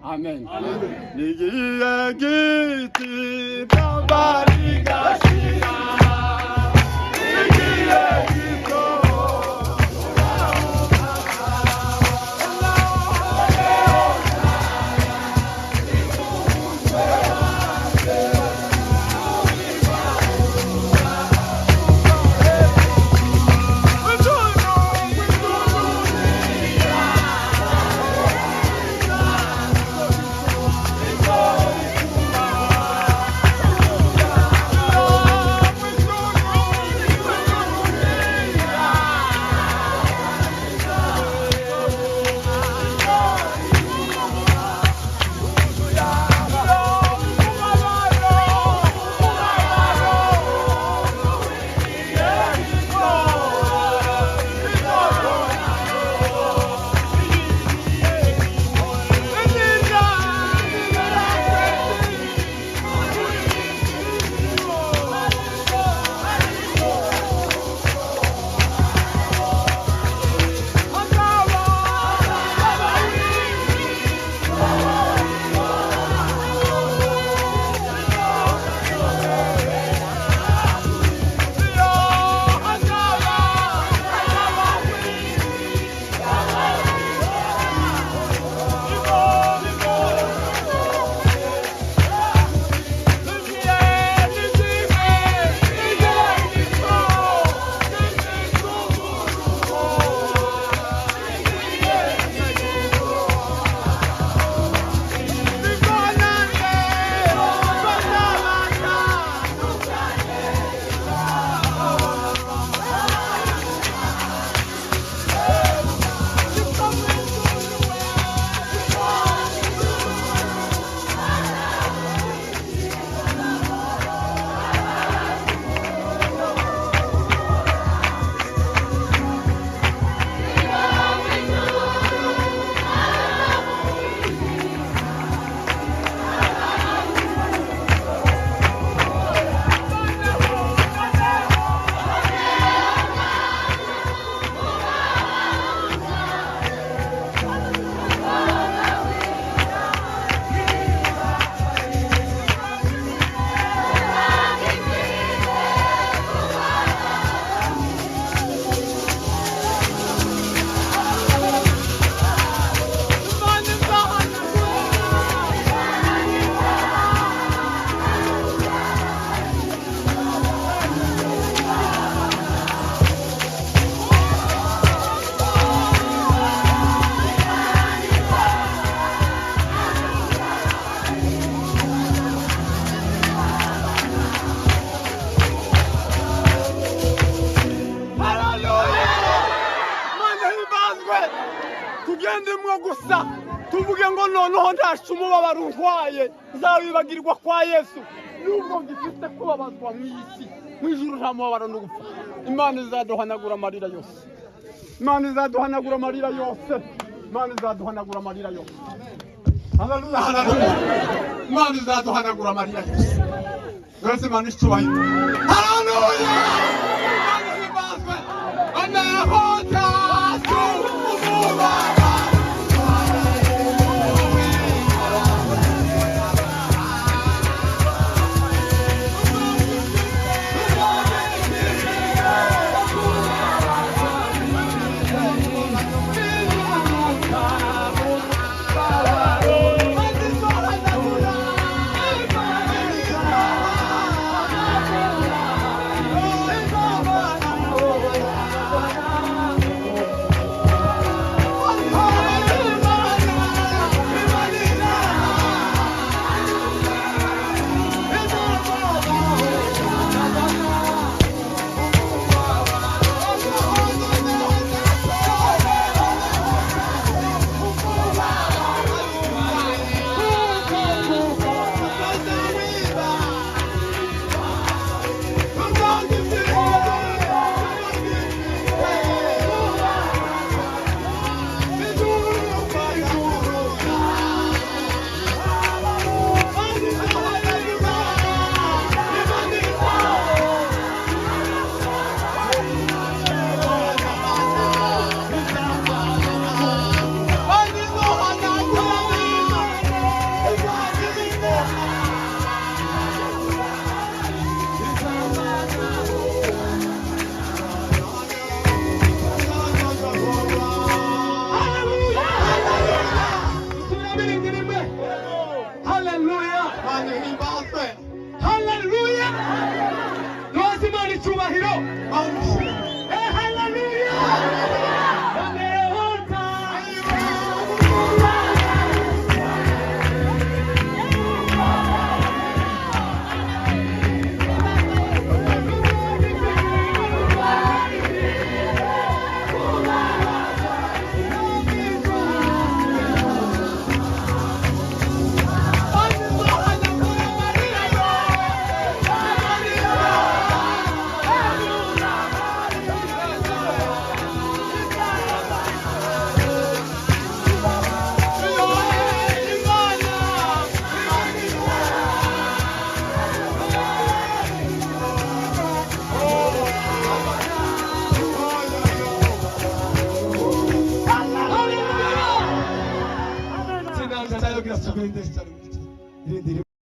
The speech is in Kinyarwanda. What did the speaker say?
아멘. 니기의 기티 바바리가 시나 니기의 기토 gusa tuvuge ngo noneho ntacu umubabaro untwaye nzabibagirwa kwa Yesu nubwo gifite kubabazwa mu isi mu ijuru nta mubabaro no gupfa Imana izaduhanagura amarira yose Imana izaduhanagura amarira yose Imana izaduhanagura amarira yose Haleluya haleluya Imana izaduhanagura amarira yose Grace Imana icyubahiro Haleluya Imana ibazwe Anahota Sumubara mwamini ndirimbe haleluya Manihimbaze. haleluya duhaze Imana icyubahiro haleluya Sinanza nayo kirasa kwendesha.